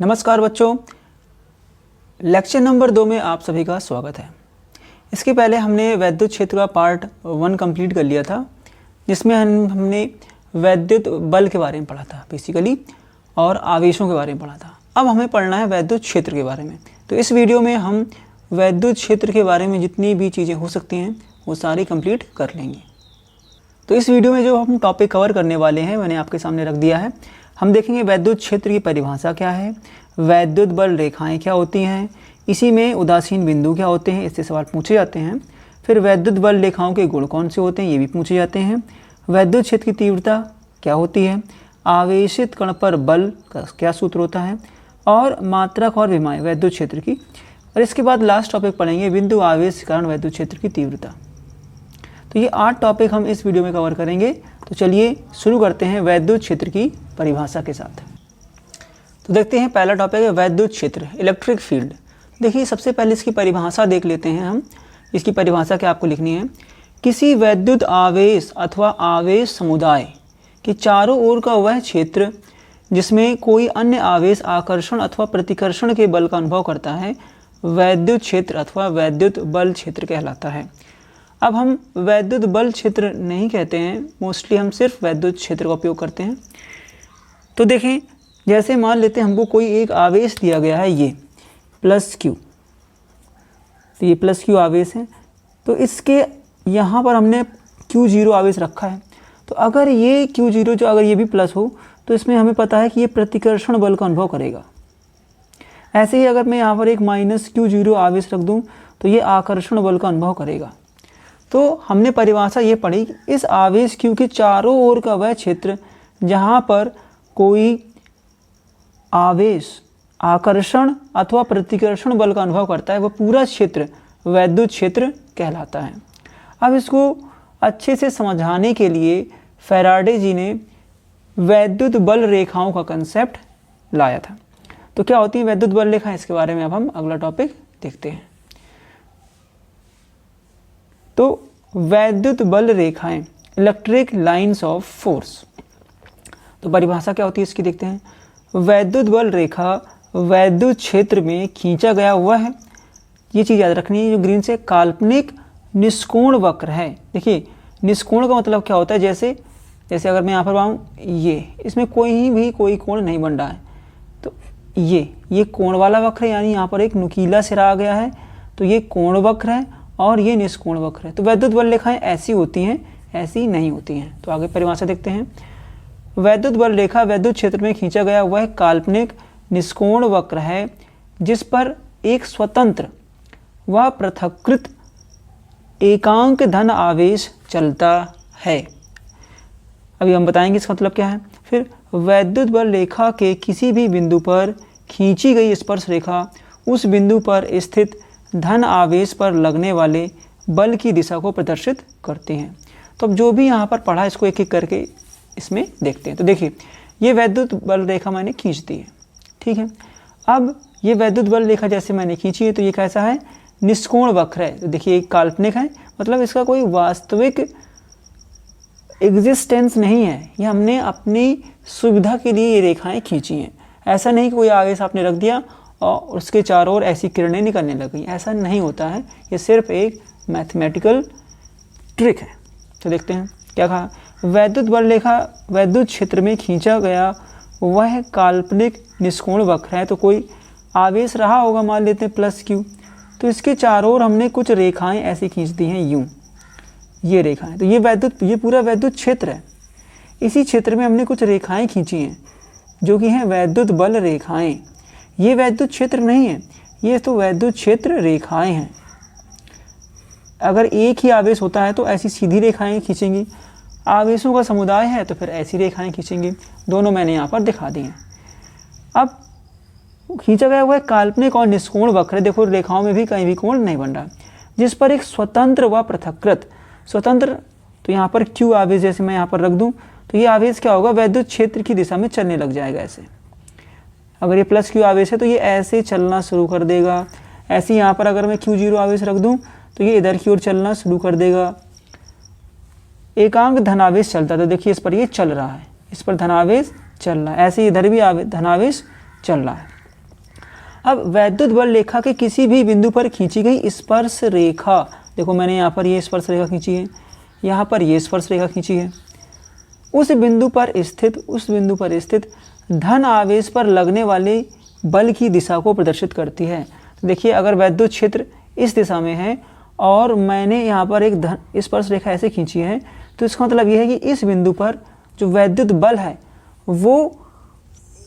नमस्कार बच्चों, lecture number 2 में आप सभी का स्वागत है। इसके पहले हमने वैद्युत क्षेत्र का पार्ट 1 कंप्लीट कर लिया था, जिसमें हमने वैद्युत बल के बारे में पढ़ा था बेसिकली और आवेशों के बारे में पढ़ा था। अब हमें पढ़ना है वैद्युत क्षेत्र के बारे में। तो इस वीडियो में हम वैद्युत क्षेत्र के बारे में जितनी भी चीज़ें हो सकती हैं वो सारी कंप्लीट कर लेंगे। तो इस वीडियो में जो हम टॉपिक कवर करने वाले हैं मैंने आपके सामने रख दिया है। हम देखेंगे वैद्युत क्षेत्र की परिभाषा क्या है, वैद्युत बल रेखाएं क्या होती हैं, इसी में उदासीन बिंदु क्या होते हैं, इससे सवाल पूछे जाते हैं। फिर वैद्युत बल रेखाओं के गुण कौन से होते हैं ये भी पूछे जाते हैं। वैद्युत क्षेत्र की तीव्रता क्या होती है, आवेशित कण पर बल का क्या सूत्र होता है, और मात्रक और विमाएं वैद्युत क्षेत्र की। और इसके बाद लास्ट टॉपिक पढ़ेंगे बिंदु आवेश के कारण वैद्युत क्षेत्र की तीव्रता। तो ये 8 टॉपिक हम इस वीडियो में कवर करेंगे। तो चलिए शुरू करते हैं वैद्युत क्षेत्र की परिभाषा के साथ। तो देखते हैं पहला टॉपिक है वैद्युत क्षेत्र, इलेक्ट्रिक फील्ड। देखिए सबसे पहले इसकी परिभाषा देख लेते हैं हम। इसकी परिभाषा क्या आपको लिखनी है, किसी वैद्युत आवेश अथवा आवेश समुदाय के चारों ओर का वह क्षेत्र जिसमें कोई अन्य आवेश आकर्षण अथवा प्रतिकर्षण के बल का अनुभव करता है वैद्युत क्षेत्र अथवा वैद्युत बल क्षेत्र कहलाता है। अब हम वैद्युत बल क्षेत्र नहीं कहते हैं, मोस्टली हम सिर्फ वैद्युत क्षेत्र का उपयोग करते हैं। तो देखें, जैसे मान लेते हैं हमको कोई एक आवेश दिया गया है, ये प्लस क्यू, तो ये प्लस क्यू आवेश है। तो इसके यहाँ पर हमने Q0 आवेश रखा है। तो अगर ये Q0 जो अगर ये भी प्लस हो तो इसमें हमें पता है कि ये प्रतिकर्षण बल का अनुभव करेगा। ऐसे ही अगर मैं यहाँ पर एक माइनस Q0 आवेश रख दूँ तो ये आकर्षण बल का अनुभव करेगा। तो हमने परिभाषा ये पढ़ी कि इस आवेश Q के चारों ओर का वह क्षेत्र जहाँ पर कोई आवेश आकर्षण अथवा प्रतिकर्षण बल का अनुभव करता है वह पूरा क्षेत्र वैद्युत क्षेत्र कहलाता है। अब इसको अच्छे से समझाने के लिए फैराडे जी ने वैद्युत बल रेखाओं का कंसेप्ट लाया था। तो क्या होती है वैद्युत बल रेखाएं, इसके बारे में अब हम अगला टॉपिक देखते हैं। तो वैद्युत बल रेखाएं, इलेक्ट्रिक लाइंस ऑफ फोर्स। तो परिभाषा क्या होती है इसकी देखते हैं। वैद्युत बल रेखा वैद्युत क्षेत्र में खींचा गया हुआ है, ये चीज़ याद रखनी है, जो ग्रीन से काल्पनिक निष्कोण वक्र है। देखिए निष्कोण का मतलब क्या होता है, जैसे अगर मैं यहाँ पर आऊँ, ये इसमें कोई कोण नहीं बन रहा है। तो ये कोण वाला वक्र है, यानी यहाँ पर एक नुकीला सिरा आ गया है, तो ये कोण वक्र है और ये निष्कोण वक्र है। तो वैद्युत बल रेखाएं ऐसी होती हैं, ऐसी नहीं होती हैं। तो आगे परिभाषा देखते हैं। वैद्युत बल रेखा वैद्युत क्षेत्र में खींचा गया वह काल्पनिक निष्कोण वक्र है जिस पर एक स्वतंत्र व पृथक्कृत एकांक धन आवेश चलता है। अभी हम बताएंगे इसका मतलब क्या है। फिर वैद्युत बल रेखा के किसी भी बिंदु पर खींची गई स्पर्श रेखा उस बिंदु पर स्थित धन आवेश पर लगने वाले बल की दिशा को प्रदर्शित करते हैं। तो अब जो भी यहाँ पर पढ़ा इसको एक एक करके इसमें देखते हैं। तो देखिए ये वैद्युत बल रेखा मैंने खींच दी है, ठीक है। अब ये वैद्युत बल रेखा जैसे मैंने खींची है तो ये कैसा है, निष्कोण वक्र है। तो देखिए एक काल्पनिक है, मतलब इसका कोई वास्तविक एग्जिस्टेंस नहीं है, ये हमने अपनी सुविधा के लिए ये रेखाएं खींची हैं। ऐसा नहीं कि कोई आवेश आपने रख दिया और उसके चारों ओर ऐसी किरणें निकलने लग गई, ऐसा नहीं होता है। ये सिर्फ एक मैथमेटिकल ट्रिक है। तो देखते हैं क्या कहा। वैद्युत बल रेखा वैद्युत क्षेत्र में खींचा गया वह काल्पनिक निष्कोण वक्र है। तो कोई आवेश रहा होगा, मान लेते हैं प्लस क्यू, तो इसके चारों ओर हमने कुछ रेखाएं ऐसी खींच दी हैं, यूं ये रेखाएं। तो ये पूरा वैद्युत क्षेत्र है। इसी क्षेत्र में हमने कुछ रेखाएं खींची हैं जो कि हैं वैद्युत बल रेखाएं। ये वैद्युत क्षेत्र नहीं है, ये तो वैद्युत क्षेत्र रेखाएं हैं। अगर एक ही आवेश होता है तो ऐसी सीधी रेखाएं खींचेंगी, आवेशों का समुदाय है तो फिर ऐसी रेखाएं खींचेंगी। दोनों मैंने यहाँ पर दिखा दी हैं। अब खींचा गया हुआ है काल्पनिक और निष्कोण वक्र, देखो रेखाओं में भी कहीं भी कोण नहीं बन रहा, जिस पर एक स्वतंत्र व पृथक्कृत, स्वतंत्र तो यहाँ पर क्यू आवेश जैसे मैं यहाँ पर रख दूँ तो ये आवेश क्या होगा, वैद्युत क्षेत्र की दिशा में चलने लग जाएगा। ऐसे अगर ये प्लस क्यू आवेश है तो ये ऐसे चलना शुरू कर देगा। ऐसे यहाँ पर अगर मैं Q0 आवेश रख दूँ तो ये इधर की ओर चलना शुरू कर देगा। एकांक धनावेश चलता है, तो देखिए इस पर ये चल रहा है, इस पर धनावेश चल रहा है, ऐसे इधर भी धनावेश चल रहा है। अब वैद्युत बल रेखा के किसी भी बिंदु पर खींची गई स्पर्श रेखा, देखो मैंने यहाँ पर ये स्पर्श रेखा खींची है, यहाँ पर ये स्पर्श रेखा खींची है, उस बिंदु पर स्थित धन आवेश पर लगने वाले बल की दिशा को प्रदर्शित करती है। तो देखिए अगर वैद्युत क्षेत्र इस दिशा में है और मैंने यहाँ पर एक धन स्पर्श रेखा ऐसे खींची है, तो इसका मतलब ये है कि इस बिंदु पर जो वैद्युत बल है वो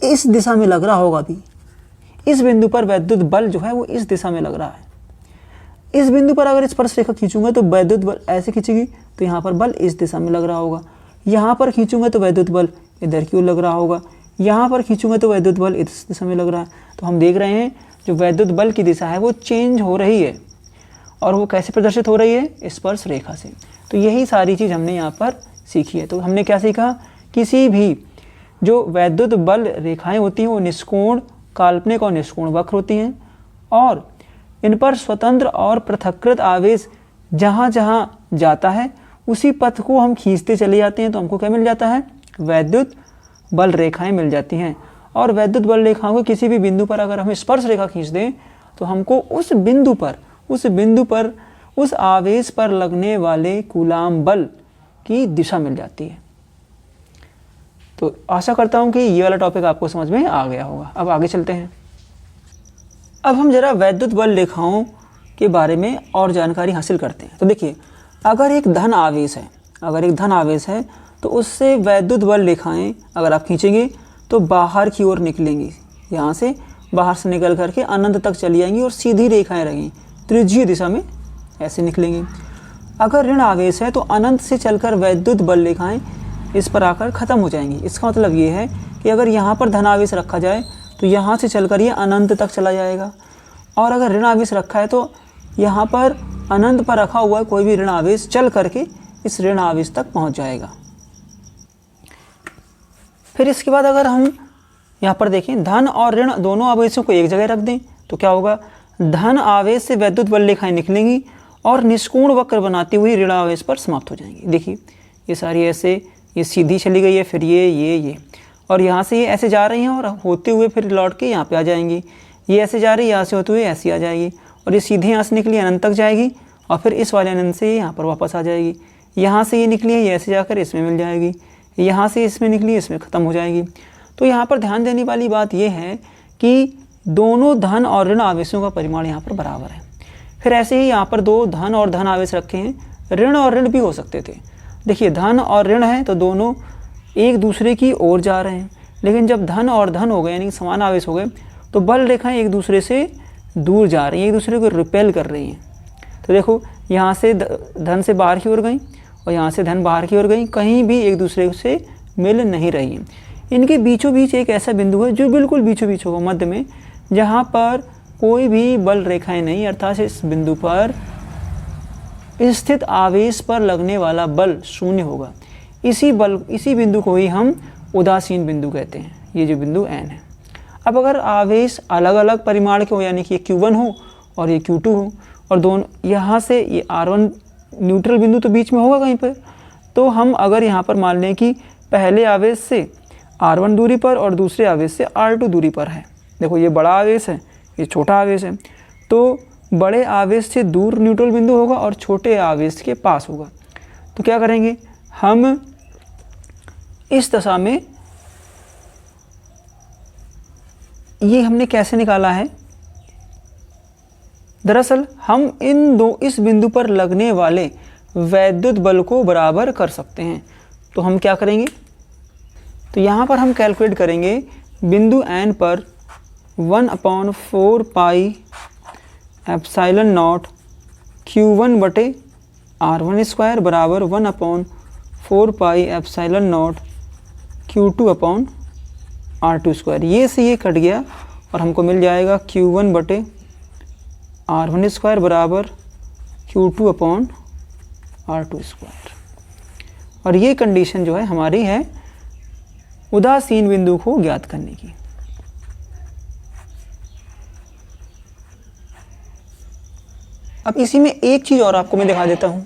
इस दिशा में लग रहा होगा। अभी इस बिंदु पर वैद्युत बल जो है वो इस दिशा में लग रहा है। इस बिंदु पर अगर स्पर्श रेखा खींचूंगा तो वैद्युत बल ऐसे खींचेगी तो यहाँ पर बल इस दिशा में लग रहा होगा। यहाँ पर खींचूंगा तो वैद्युत बल इधर की ओर लग रहा होगा। यहाँ पर खींचूंगा तो वैद्युत बल इस दिशा में लग रहा है। तो हम देख रहे हैं जो वैद्युत बल की दिशा है वो चेंज हो रही है, और वो कैसे प्रदर्शित हो रही है? स्पर्श रेखा से। तो यही सारी चीज़ हमने यहाँ पर सीखी है। तो हमने क्या सीखा? किसी भी जो वैद्युत बल रेखाएं होती हैं वो निष्कोण, काल्पनिक और निष्कोण वक्र होती हैं, और इन पर स्वतंत्र और पृथक्कृत आवेश जहाँ जहाँ जाता है उसी पथ को हम खींचते चले जाते हैं, तो हमको क्या मिल जाता है? वैद्युत बल रेखाएं मिल जाती हैं। और वैद्युत बल रेखाओं के किसी भी बिंदु पर अगर हम स्पर्श रेखा खींच दें तो हमको उस बिंदु पर उस आवेश पर लगने वाले कूलाम बल की दिशा मिल जाती है। तो आशा करता हूँ कि ये वाला टॉपिक आपको समझ में आ गया होगा। अब आगे चलते हैं। अब हम जरा वैद्युत बल रेखाओं के बारे में और जानकारी हासिल करते हैं। तो देखिए अगर एक धन आवेश है तो उससे वैद्युत बल रेखाएं अगर आप खींचेंगे तो बाहर की ओर निकलेंगी, यहाँ से बाहर से निकल करके अनंत तक चली जाएंगी और सीधी रेखाएं रहेंगी, त्रिज्यीय दिशा में ऐसे निकलेंगी। अगर ऋण आवेश है तो अनंत से चलकर वैद्युत बल रेखाएं इस पर आकर ख़त्म हो जाएंगी। इसका मतलब ये है कि अगर यहाँ पर धन आवेश रखा जाए तो यहाँ से चलकर ये अनंत तक चला जाएगा, और अगर ऋण आवेश रखा है तो यहाँ पर अनंत पर रखा हुआ कोई भी ऋण आवेश चल करके इस ऋण आवेश तक पहुँच जाएगा। फिर इसके बाद अगर हम यहाँ पर देखें धन और ऋण दोनों आवेशों को एक जगह रख दें तो क्या होगा? धन आवेश से वैद्युत बल रेखाएं निकलेंगी और निष्कोण वक्र बनाती हुई ऋण आवेश पर समाप्त हो जाएंगी। देखिए ये सारी ऐसे ये सीधी चली गई है, फिर ये और यहाँ से ये ऐसे जा रही हैं और होते हुए फिर लौट के यहाँ पे आ जाएंगी। ये ऐसे जा रही है, यहाँ से होते हुए ऐसी आ जाएगी, और ये सीधे यहाँ से निकली अनंत तक जाएगी और फिर इस वाले अनंत से यहाँ पर वापस आ जाएगी। यहाँ से ये निकली है, ये ऐसे जाकर इसमें मिल जाएगी, यहाँ से इसमें निकली इसमें ख़त्म हो जाएगी। तो यहाँ पर ध्यान देने वाली बात यह है कि दोनों धन और ऋण आवेशों का परिमाण यहाँ पर बराबर है। फिर ऐसे ही यहाँ पर दो धन और धन आवेश रखे हैं, ऋण और ऋण भी हो सकते थे। देखिए धन और ऋण है तो दोनों एक दूसरे की ओर जा रहे हैं, लेकिन जब धन और धन हो गए यानी समान आवेश हो गए तो बल रेखाएं एक दूसरे से दूर जा रही हैं, एक दूसरे को रिपेल कर रही हैं। तो देखो यहाँ से धन से बाहर की ओर गई और यहाँ से धन बाहर की ओर गई, कहीं भी एक दूसरे से मिल नहीं रही हैं। इनके बीचों बीच एक ऐसा बिंदु है जो बिल्कुल बीचों बीच होगा मध्य में, जहाँ पर कोई भी बल रेखाएं नहीं, अर्थात इस बिंदु पर स्थित आवेश पर लगने वाला बल शून्य होगा। इसी बिंदु को ही हम उदासीन बिंदु कहते हैं, ये जो बिंदु N है। अब अगर आवेश अलग अलग परिमाण के हो, यानी कि ये Q1 हो और ये Q2 हो, और दोनों यहाँ से ये R1 न्यूट्रल बिंदु तो बीच में होगा कहीं पर, तो हम अगर यहाँ पर मान लें कि पहले आवेश से R1 दूरी पर और दूसरे आवेश से R2 दूरी पर है। देखो ये बड़ा आवेश है, ये छोटा आवेश है, तो बड़े आवेश से दूर न्यूट्रल बिंदु होगा और छोटे आवेश के पास होगा। तो क्या करेंगे हम इस दशा में, ये हमने कैसे निकाला है? दरअसल हम इस बिंदु पर लगने वाले वैद्युत बल को बराबर कर सकते हैं। तो हम क्या करेंगे? तो यहाँ पर हम कैलकुलेट करेंगे बिंदु N पर 1/4 पाई एप्सिलॉन नॉट Q1 बटे R1 स्क्वायर बराबर 1/4 pi epsilon not Q2 upon R2 square. ये से ये कट गया और हमको मिल जाएगा Q1 बटे R1 स्क्वायर बराबर Q2 अपॉन R2 स्क्वायर। और ये कंडीशन जो है हमारी है उदासीन बिंदु को ज्ञात करने की। अब इसी में एक चीज़ और आपको मैं दिखा देता हूँ।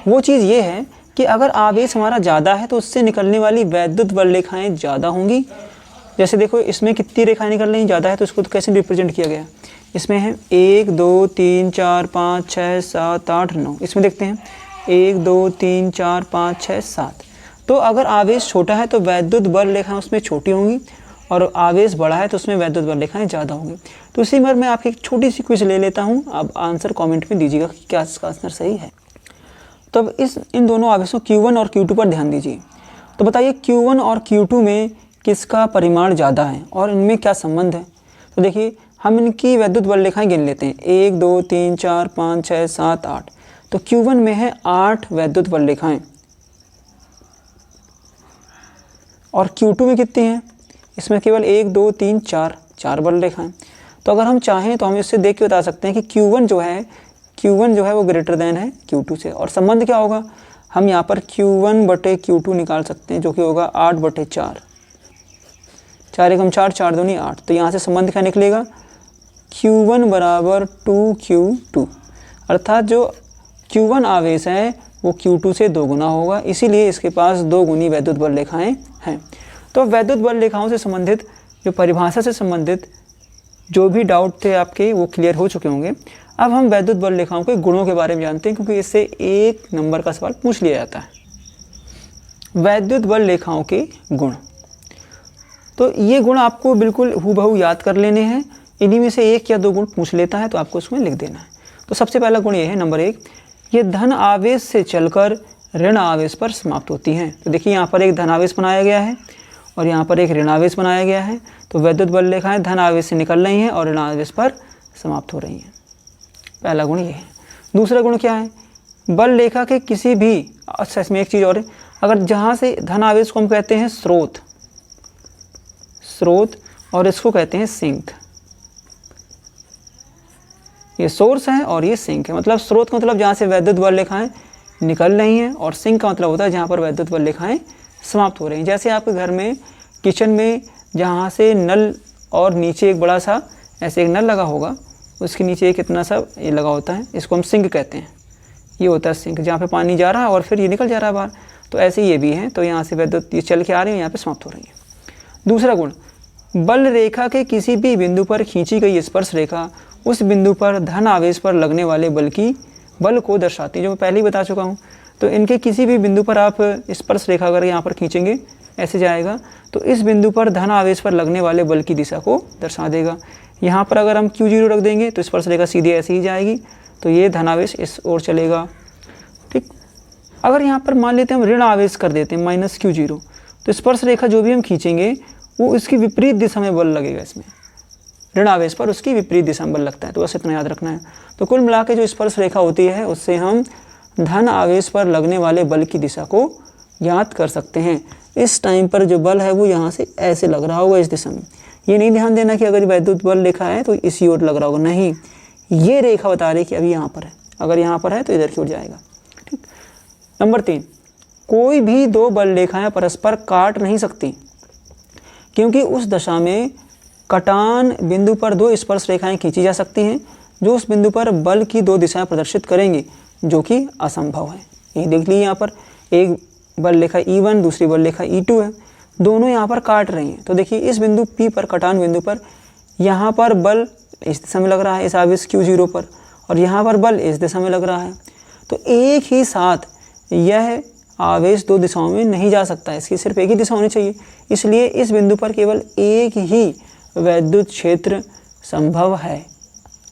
वो चीज़ ये है कि अगर आवेश हमारा ज़्यादा है तो उससे निकलने वाली वैद्युत बल रेखाएं ज़्यादा होंगी, जैसे देखो इसमें कितनी रेखाएं निकल रही हैं, ज़्यादा है तो इसको तो कैसे रिप्रेजेंट किया गया, इसमें है 1 2 3 4 5 6 7 8 9। इसमें देखते हैं 1 2 3 4 5 6 7। तो अगर आवेश छोटा है तो वैद्युत बल रेखाएं उसमें छोटी होंगी, और आवेश बड़ा है तो उसमें वैद्युत बल रेखाएं ज़्यादा होंगी। तो इसी में मैं आपकी एक छोटी सी क्विज ले लेता हूँ, अब आंसर कमेंट में दीजिएगा कि क्या इसका आंसर सही है। तो अब इन दोनों आवेशों Q1 और Q2 पर ध्यान दीजिए। तो बताइए Q1 और Q2 में किसका परिमाण ज़्यादा है और इनमें क्या संबंध है। तो देखिए हम इनकी वैद्युत बल रेखाएं गिन लेते हैं, 1 2 3 4 5 6 7 8। तो Q1 में है 8 वैद्युत बल रेखाएं, और Q2 में कितनी हैं, इसमें केवल 1 2 3 4 बल रेखाएं। तो अगर हम चाहें तो हम इससे देख के बता सकते हैं कि Q1 जो है वो ग्रेटर देन है Q2 से। और संबंध क्या होगा, हम यहाँ पर Q1/Q2 निकाल सकते हैं, जो कि होगा 8/4। 4 एकम 4, 4 दूनी 8। तो यहाँ से संबंध क्या निकलेगा, Q1 बराबर 2Q2, अर्थात जो Q1 आवेश है वो Q2 से 2 गुना होगा, इसीलिए इसके पास 2 गुनी वैद्युत बल रेखाएं हैं। तो वैद्युत बल रेखाओं से संबंधित जो परिभाषा से संबंधित जो भी डाउट थे आपके वो क्लियर हो चुके होंगे। अब हम वैद्युत बल रेखाओं के गुणों के बारे में जानते हैं, क्योंकि इससे 1 नंबर का सवाल पूछ लिया जाता है। वैद्युत बल रेखाओं के गुण, तो ये गुण आपको बिल्कुल हूबहू याद कर लेने हैं। इन्हीं में से 1 या 2 गुण पूछ लेता है तो आपको उसमें लिख देना है। तो सबसे पहला गुण ये है, नंबर 1, ये धन आवेश से चलकर ऋण आवेश पर समाप्त होती हैं। तो देखिए यहाँ पर एक धन आवेश बनाया गया है और यहाँ पर एक ऋण आवेश बनाया गया है। तो वैद्युत बल रेखाएं धन आवेश से निकल रही हैं और ऋण आवेश पर समाप्त हो रही हैं। पहला गुण ये है। दूसरा गुण क्या है, बल रेखा के किसी भी, अच्छा इसमें एक चीज़ और है, अगर जहाँ से धन आवेश को हम कहते हैं स्रोत, और इसको कहते हैं सिंक। ये सोर्स है और ये सिंक है। मतलब स्रोत का मतलब जहाँ से वैद्युत बल रेखाएं निकल रही हैं, और सिंक का मतलब होता है जहाँ पर वैद्युत बल रेखाएं समाप्त हो रही हैं। जैसे आपके घर में किचन में जहाँ से नल और नीचे एक बड़ा सा ऐसे एक नल लगा होगा, उसके नीचे एक इतना सा ये लगा होता है, इसको हम सिंक कहते हैं। ये होता है सिंक, जहाँ पे पानी जा रहा है और फिर ये निकल जा रहा है बाहर। तो ऐसे ये भी है, तो यहाँ से वैद्युत ये चल के आ रही है, यहाँ पे समाप्त हो रही है। दूसरा गुण, बल रेखा के किसी भी बिंदु पर खींची गई स्पर्श रेखा उस बिंदु पर धन आवेश पर लगने वाले बल को दर्शाती है, जो मैं पहले ही बता चुका हूँ। तो इनके किसी भी बिंदु पर आप स्पर्श रेखा अगर यहाँ पर खींचेंगे, ऐसे जाएगा, तो इस बिंदु पर धन आवेश पर लगने वाले बल की दिशा को दर्शा देगा। यहाँ पर अगर हम Q0 रख देंगे तो स्पर्श रेखा सीधे ऐसे ही जाएगी, तो ये धन आवेश इस ओर चलेगा। ठीक, अगर यहाँ पर मान लेते हैं हम ऋण आवेश कर देते हैं -Q0, तो स्पर्श रेखा जो भी हम खींचेंगे वो इसकी विपरीत दिशा में बल लगेगा। इसमें ऋण आवेश पर उसकी विपरीत दिशा में बल लगता है, तो बस इतना याद रखना है। तो कुल मिला के जो स्पर्श रेखा होती है उससे हम धन आवेश पर लगने वाले बल की दिशा को ज्ञात कर सकते हैं। इस टाइम पर जो बल है वो यहाँ से ऐसे लग रहा होगा, इस दिशा में। ये नहीं ध्यान देना कि अगर वैद्युत बल रेखा है तो इसी ओर लग रहा होगा, नहीं, ये रेखा बता रही कि अभी यहाँ पर है, अगर यहाँ पर है तो इधर की ओर जाएगा। ठीक। नंबर 3, कोई भी 2 बल रेखाएं परस्पर काट नहीं सकती, क्योंकि उस दशा में कटान बिंदु पर 2 स्पर्श रेखाएं खींची जा सकती हैं जो उस बिंदु पर बल की 2 दिशाएं प्रदर्शित करेंगी, जो कि असंभव है। ये देख लीजिए, यहाँ पर एक बल रेखा E1, दूसरी बल रेखा E2 है, दोनों यहाँ पर काट रही हैं। तो देखिए इस बिंदु P पर, कटान बिंदु पर, यहाँ पर बल इस दिशा में लग रहा है इस आवेश Q0 पर, और यहाँ पर बल इस दिशा में लग रहा है। तो एक ही साथ यह आवेश 2 दिशाओं में नहीं जा सकता है, इसकी सिर्फ एक ही दिशा होनी चाहिए। इसलिए इस बिंदु पर केवल एक ही वैद्युत क्षेत्र संभव है।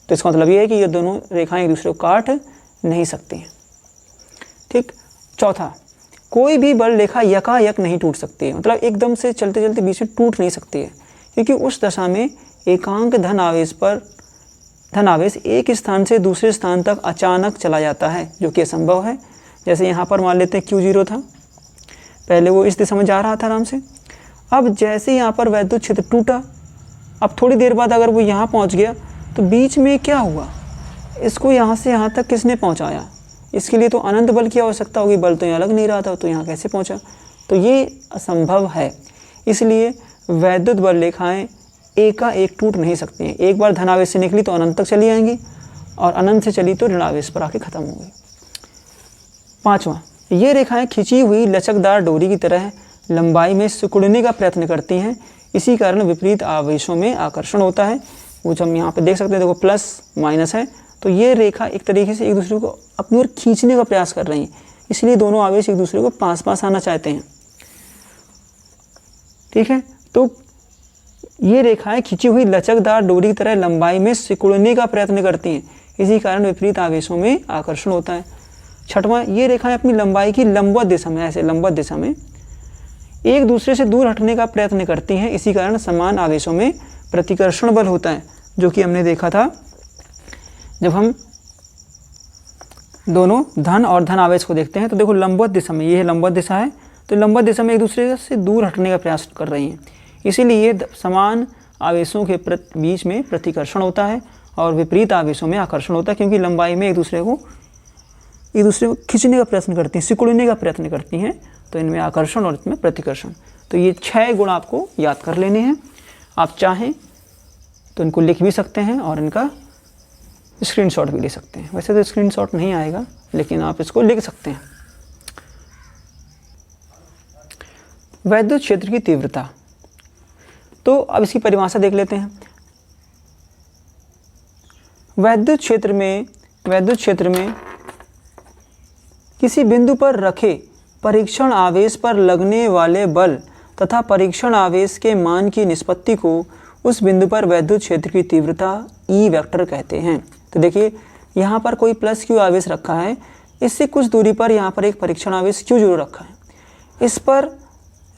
तो इसका मतलब ये है कि ये दोनों रेखाएं एक दूसरे को काट नहीं सकती हैं। ठीक। चौथा, कोई भी बल रेखा यकायक नहीं टूट सकती है, मतलब एकदम से चलते चलते बीच में टूट नहीं सकती है, क्योंकि उस दशा में एकांक धन आवेश एक स्थान से दूसरे स्थान तक अचानक चला जाता है, जो कि असंभव है। जैसे यहाँ पर मान लेते हैं Q0 था, पहले वो इस दिशा में जा रहा था आराम से, अब जैसे यहाँ पर वैद्युत क्षेत्र टूटा, अब थोड़ी देर बाद अगर वो यहाँ पहुँच गया तो बीच में क्या हुआ, इसको यहाँ से यहाँ तक किसने पहुँचाया, इसके लिए तो अनंत बल की आवश्यकता होगी, बल तो यहाँ लग नहीं रहा था, तो यहाँ कैसे पहुँचा, तो ये असंभव है। इसलिए वैद्युत बल रेखाएं एकाएक टूट नहीं सकती हैं। एक बार धनावेश से निकली तो अनंत तक चली आएंगी, और अनंत से चली तो ऋणावेश पर आके खत्म होंगी। 5वां, ये रेखाएं खिंची हुई लचकदार डोरी की तरह लंबाई में सिकुड़ने का प्रयत्न करती हैं, इसी कारण विपरीत आवेशों में आकर्षण होता है। वो जो हम यहाँ पे देख सकते हैं, देखो प्लस माइनस है, तो ये रेखा एक तरीके से एक दूसरे को अपनी ओर खींचने का प्रयास कर रही हैं, इसलिए दोनों आवेश एक दूसरे को पास पास आना चाहते हैं। ठीक है, तो ये रेखाएं खींची हुई लचकदार डोरी की तरह लंबाई में सिकुड़ने का प्रयत्न करती हैं, इसी कारण विपरीत आवेशों में आकर्षण होता है। छठवां, ये रेखाएं अपनी लंबाई की लंबवत दिशा में, ऐसे लंबवत दिशा में एक दूसरे से दूर हटने का प्रयत्न करती हैं, इसी कारण समान आवेशों में प्रतिकर्षण बल होता है, जो कि हमने देखा था जब हम दोनों धन और धन आवेश को देखते हैं। तो देखो लंबवत दिशा में, ये है लंबवत दिशा है, तो लंबवत दिशा में एक दूसरे से दूर हटने का प्रयास कर रही हैं, इसीलिए ये समान आवेशों के बीच में प्रतिकर्षण होता है और विपरीत आवेशों में आकर्षण होता है, क्योंकि लंबाई में एक दूसरे को खींचने का प्रयत्न करती हैं, सिकुड़ने का प्रयत्न करती हैं, तो इनमें आकर्षण और इसमें प्रतिकर्षण। तो ये 6 गुण आपको याद कर लेने हैं। आप चाहें तो इनको लिख भी सकते हैं और इनका स्क्रीनशॉट भी ले सकते हैं। वैसे तो स्क्रीनशॉट नहीं आएगा, लेकिन आप इसको लिख सकते हैं। वैद्युत क्षेत्र की तीव्रता, तो अब इसकी परिभाषा देख लेते हैं। वैद्युत क्षेत्र में किसी बिंदु पर रखे परीक्षण आवेश पर लगने वाले बल तथा परीक्षण आवेश के मान की निष्पत्ति को उस बिंदु पर वैद्युत क्षेत्र की तीव्रता ई वेक्टर कहते हैं। तो देखिए यहाँ पर कोई प्लस क्यू आवेश रखा है, इससे कुछ दूरी पर यहाँ पर एक परीक्षण आवेश क्यू जीरो रखा है, इस पर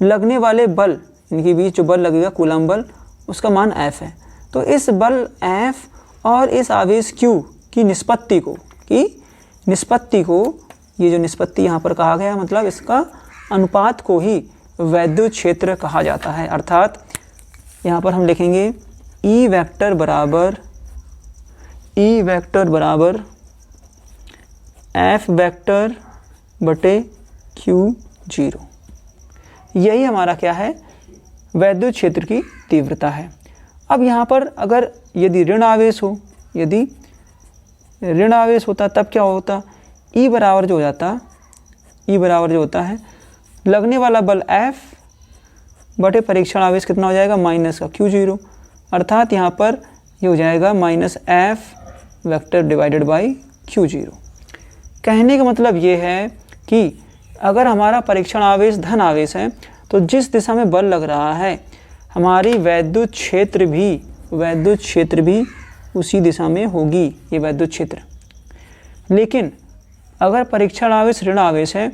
लगने वाले बल, इनके बीच जो बल लगेगा कूलम बल, उसका मान F है। तो इस बल F और इस आवेश Q की निष्पत्ति को ये जो निष्पत्ति यहाँ पर कहा गया, मतलब इसका अनुपात को ही वैद्युत क्षेत्र कहा जाता है। अर्थात यहाँ पर हम लिखेंगे E वेक्टर बराबर F वेक्टर बटे Q0। यही हमारा क्या है, वैद्युत क्षेत्र की तीव्रता है। अब यहाँ पर अगर यदि ऋण आवेश होता तब क्या होता, E बराबर जो होता है लगने वाला बल F बटे परीक्षण आवेश कितना हो जाएगा, माइनस का Q0, अर्थात यहाँ पर ये हो जाएगा minus F vector divided by Q0। कहने का मतलब ये है कि अगर हमारा परीक्षण आवेश धन आवेश है, तो जिस दिशा में बल लग रहा है, हमारी वैद्युत क्षेत्र भी उसी दिशा में होगी, ये वैद्युत क्षेत्र। लेकिन अगर परीक्षण आवेश ऋण आवेश है,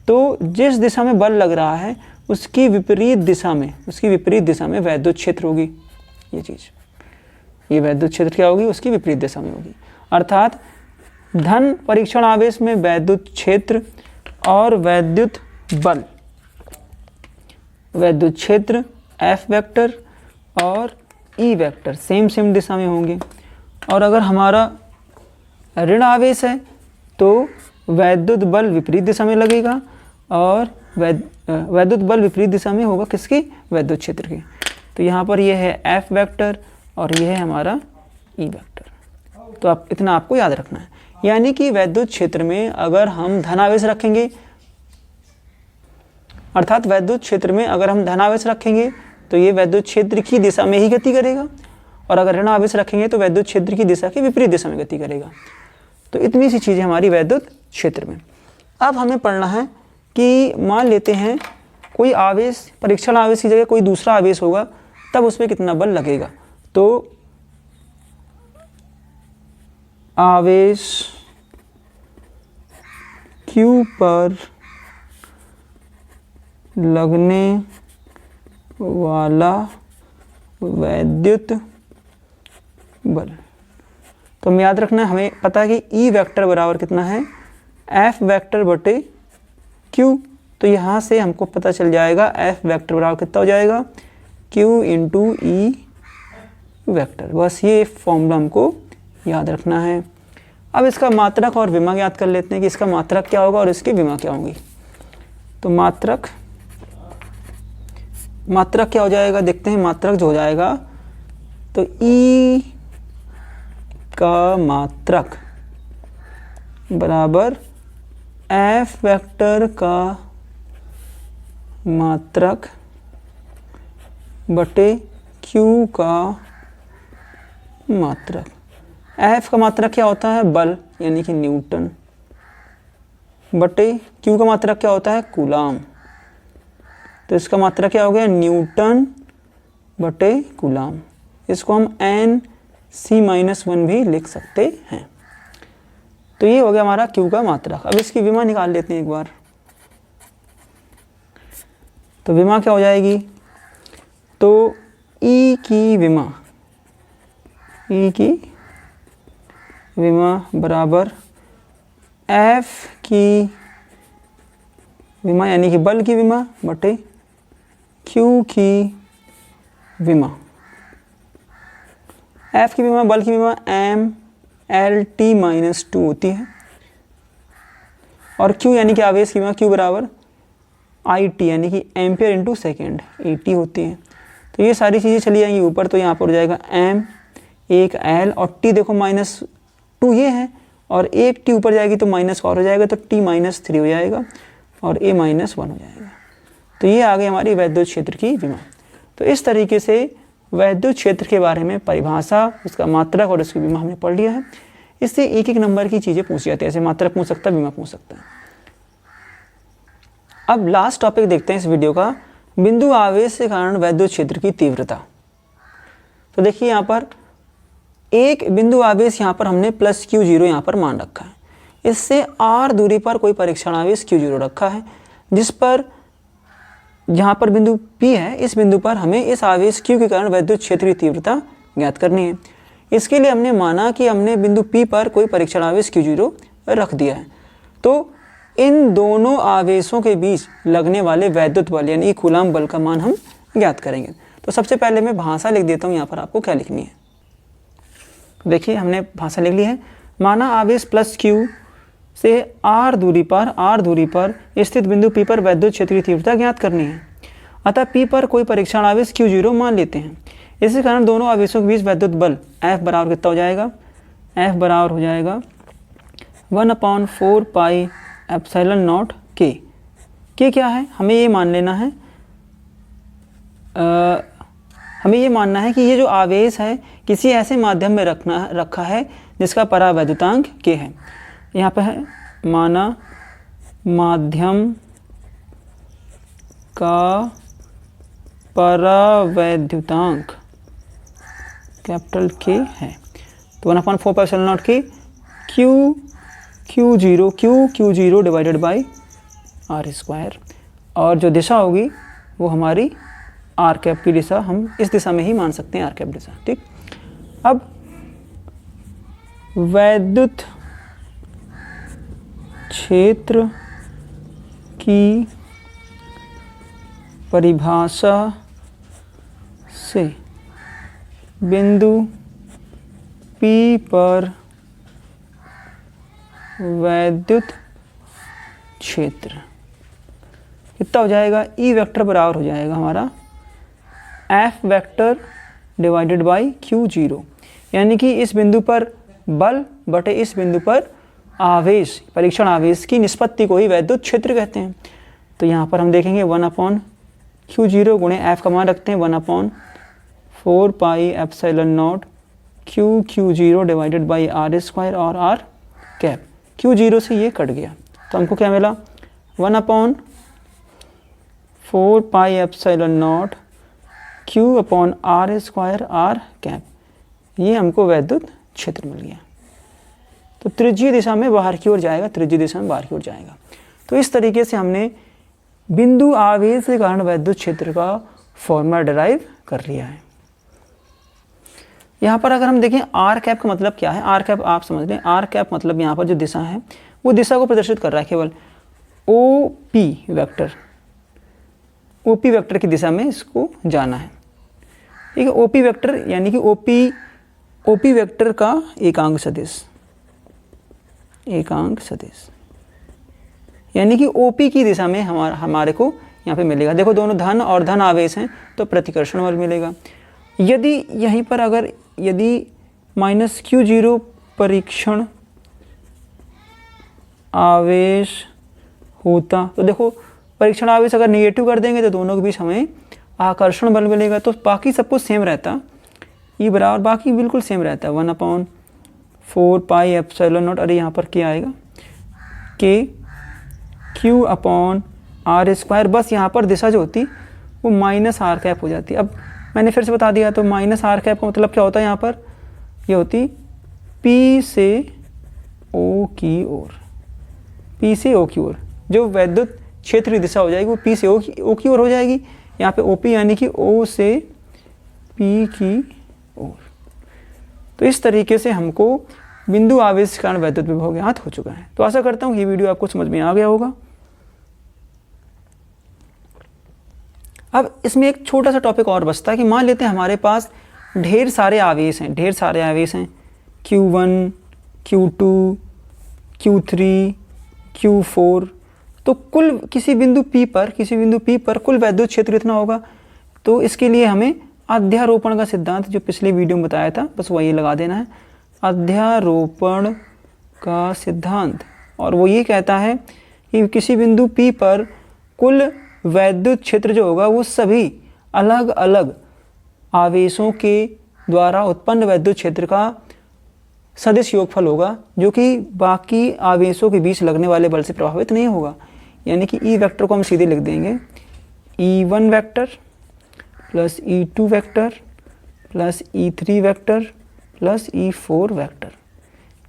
तो जिस दिशा में बल लग रहा है उसकी विपरीत दिशा में वैद्युत क्षेत्र होगी। ये वैद्युत क्षेत्र क्या होगी, उसकी विपरीत दिशा में होगी। अर्थात धन परीक्षण आवेश में वैद्युत क्षेत्र और वैद्युत क्षेत्र F वेक्टर और E वेक्टर सेम दिशा में होंगे। और अगर हमारा ऋण आवेश है तो वैद्युत बल विपरीत दिशा में लगेगा और वैद्युत बल विपरीत दिशा में होगा किसकी, वैद्युत क्षेत्र की। तो यहाँ पर यह है F वेक्टर और यह है हमारा E वेक्टर। तो आप इतना आपको याद रखना है, यानी कि वैद्युत क्षेत्र में अगर हम धनावेश रखेंगे, अर्थात वैद्युत क्षेत्र में अगर हम धनावेश रखेंगे तो ये वैद्युत क्षेत्र की दिशा में ही गति करेगा, और अगर ऋण आवेश रखेंगे तो वैद्युत क्षेत्र की दिशा के विपरीत दिशा में गति करेगा। तो इतनी सी चीज़ें हमारी वैद्युत क्षेत्र में। अब हमें पढ़ना है कि मान लेते हैं कोई आवेश, परीक्षण आवेश की जगह कोई दूसरा आवेश होगा, तब उसमें कितना बल लगेगा। तो आवेश Q पर लगने वाला वैद्युत बल, तो हमें याद रखना है, हमें पता है कि E वेक्टर बराबर कितना है, F वेक्टर बटे Q। तो यहाँ से हमको पता चल जाएगा F वेक्टर बराबर कितना हो जाएगा, Q इंटू E वेक्टर। बस ये फॉर्मूला हमको याद रखना है। अब इसका मात्रक और विमा याद कर लेते हैं कि इसका मात्रक क्या होगा और इसकी विमा क्या होगी। तो मात्रक क्या हो जाएगा, देखते हैं। मात्रक जो हो जाएगा, तो E का मात्रक बराबर F वेक्टर का मात्रक बटे Q का मात्रक। F का मात्रक क्या होता है? बल यानी कि न्यूटन, बटे Q का मात्रक क्या होता है? कूलाम। तो इसका मात्रक क्या हो गया? न्यूटन बटे कूलाम। इसको हम Nc-1 भी लिख सकते हैं। तो ये हो गया हमारा Q का मात्रक। अब इसकी विमा निकाल लेते हैं एक बार। तो विमा क्या हो जाएगी? तो E की विमा बराबर F की विमा यानी कि बल की विमा बटे Q की विमा। F की विमा, बल की विमा mLt-2 होती है, और Q यानी कि आवेश की विमा Q बराबर IT यानी कि एम्पियर इंटू सेकेंड AT होती है। तो ये सारी चीज़ें चली जाएंगी ऊपर, तो यहाँ पर हो जाएगा m, एक L और T देखो -2 ये है, और एक T ऊपर जाएगी तो माइनस और हो जाएगा, तो T-3 हो जाएगा और A-1 हो जाएगा। तो ये आ गई हमारी वैद्युत क्षेत्र की विमा। तो इस तरीके से वैद्युत क्षेत्र के बारे में परिभाषा, उसका मात्रक और उसकी विमा हमने पढ़ लिया है। इससे एक एक नंबर की चीज़ें पूछी जाती है, ऐसे मात्रक पूछ सकता है, विमा पूछ सकता है। अब लास्ट टॉपिक देखते हैं इस वीडियो का, बिंदु आवेश के कारण वैद्युत क्षेत्र की तीव्रता। तो देखिए यहाँ पर एक बिंदु आवेश यहाँ पर हमने प्लस Q0 यहाँ पर मान रखा है। इससे R दूरी पर कोई परीक्षण आवेश Q0 रखा है, जिस पर जहाँ पर बिंदु P है, इस बिंदु पर हमें इस आवेश Q के कारण वैद्युत क्षेत्र की तीव्रता ज्ञात करनी है। इसके लिए हमने माना कि हमने बिंदु P पर कोई परीक्षण आवेश Q0 रख दिया है। तो इन दोनों आवेशों के बीच लगने वाले वैद्युत बल यानी कूलाम बल का मान हम ज्ञात करेंगे। तो सबसे पहले मैं भाषा लिख देता हूँ यहाँ पर, आपको क्या लिखनी है। देखिए हमने भाषा लिख ली है। माना आवेश प्लस Q से R दूरी पर स्थित बिंदु P पर वैद्युत क्षेत्र की तीव्रता ज्ञात करनी है। अतः P पर कोई परीक्षण आवेश Q0 मान लेते हैं। इसी कारण दोनों आवेशों के बीच वैद्युत बल F बराबर कितना हो जाएगा? F बराबर हो जाएगा 1/4 pi epsilon not K। K क्या है? हमें ये मान लेना है, हमें ये मानना है कि ये जो आवेश है किसी ऐसे माध्यम में रखा है जिसका परावैद्युतांक K है। यहाँ पे है माना माध्यम का परावैद्युतांक कैपिटल K है। तो 1/4 pi epsilon not K Q0 divided by R², और जो दिशा होगी वो हमारी R कैप की दिशा, हम इस दिशा में ही मान सकते हैं R कैप दिशा। ठीक, अब वैद्युत क्षेत्र की परिभाषा से बिंदु P पर वैद्युत क्षेत्र कितना हो जाएगा? E वेक्टर बराबर हो जाएगा हमारा F vector divided by Q0, यानी कि इस बिंदु पर बल बटे इस बिंदु पर आवेश, परीक्षण आवेश की निष्पत्ति को ही वैद्युत क्षेत्र कहते हैं। तो यहाँ पर हम देखेंगे 1/Q0 गुणे F का मान रखते हैं 1/4 pi epsilon not Q0 divided by R² और R कैप। Q0 से ये कट गया तो हमको क्या मिला? 1/4 pi epsilon not Q/R² R cap. ये हमको वैद्युत क्षेत्र मिल गया। तो त्रिज्यीय दिशा में बाहर की ओर जाएगा, त्रिज्यीय दिशा में बाहर की ओर जाएगा। तो इस तरीके से हमने बिंदु आवेश के कारण वैद्युत क्षेत्र का फॉर्मूला डिराइव कर लिया है। यहाँ पर अगर हम देखें R कैप का मतलब क्या है? R कैप आप समझ लें, R कैप मतलब यहाँ पर जो दिशा है वो दिशा को प्रदर्शित कर रहा है केवल। OP वेक्टर की दिशा में इसको जाना है। ठीक है, OP वेक्टर यानी कि OP वेक्टर का एकांक सदिश यानी कि OP की दिशा में हमारे को यहाँ पे मिलेगा। देखो दोनों धन और धन आवेश हैं तो प्रतिकर्षण बल मिलेगा। यदि यहीं पर अगर यदि -Q0 परीक्षण आवेश होता तो देखो परीक्षण आवेश अगर नेगेटिव कर देंगे तो दोनों के बीच हमें आकर्षण बल मिलेगा। तो बाकी सब कुछ सेम रहता, ई बराबर बाकी बिल्कुल सेम रहता है 1/4 पाई एप्सिलॉन नॉट, अरे यहाँ पर क्या आएगा के क्यू अपॉन आर स्क्वायर, बस यहाँ पर दिशा जो होती वो माइनस आर कैप हो जाती। अब मैंने फिर से बता दिया, तो माइनस आर कैप का मतलब क्या होता है, यहाँ पर ये होती पी से ओ की ओर, पी से ओ की ओर जो वैद्युत क्षेत्र की दिशा हो जाएगी वो पी से ओ की ओर हो जाएगी। यहाँ पे ओ पी यानी कि ओ से पी की ओर। तो इस तरीके से हमको बिंदु आवेश के कारण वैद्युत विभव ज्ञात हो चुका है। तो आशा करता हूँ कि ये वीडियो आपको समझ में आ गया होगा। अब इसमें एक छोटा सा टॉपिक और बचता है कि मान लेते हैं हमारे पास ढेर सारे आवेश हैं Q1, Q2, Q3, Q4, तो कुल किसी बिंदु P पर कुल वैद्युत क्षेत्र इतना होगा। तो इसके लिए हमें अध्यारोपण का सिद्धांत जो पिछले वीडियो में बताया था बस वही लगा देना है, अध्यारोपण का सिद्धांत। और वो ये कहता है कि किसी बिंदु P पर कुल वैद्युत क्षेत्र जो होगा वो सभी अलग अलग आवेशों के द्वारा उत्पन्न वैद्युत क्षेत्र का सदिश योगफल होगा, जो कि बाकी आवेशों के बीच लगने वाले बल से प्रभावित नहीं होगा। यानी कि ई वेक्टर को हम सीधे लिख देंगे E1 vector plus E2 vector plus E3 vector plus E4 vector.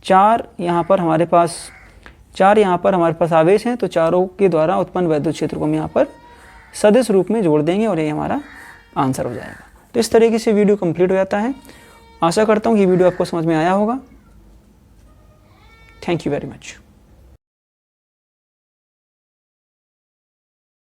चार यहाँ पर हमारे पास आवेश हैं, तो चारों के द्वारा उत्पन्न वैद्युत क्षेत्र को हम यहाँ पर सदिश रूप में जोड़ देंगे और ये हमारा आंसर हो जाएगा। तो इस तरीके से वीडियो कंप्लीट हो जाता है। आशा करता हूँ कि वीडियो आपको समझ में आया होगा। Thank you very much.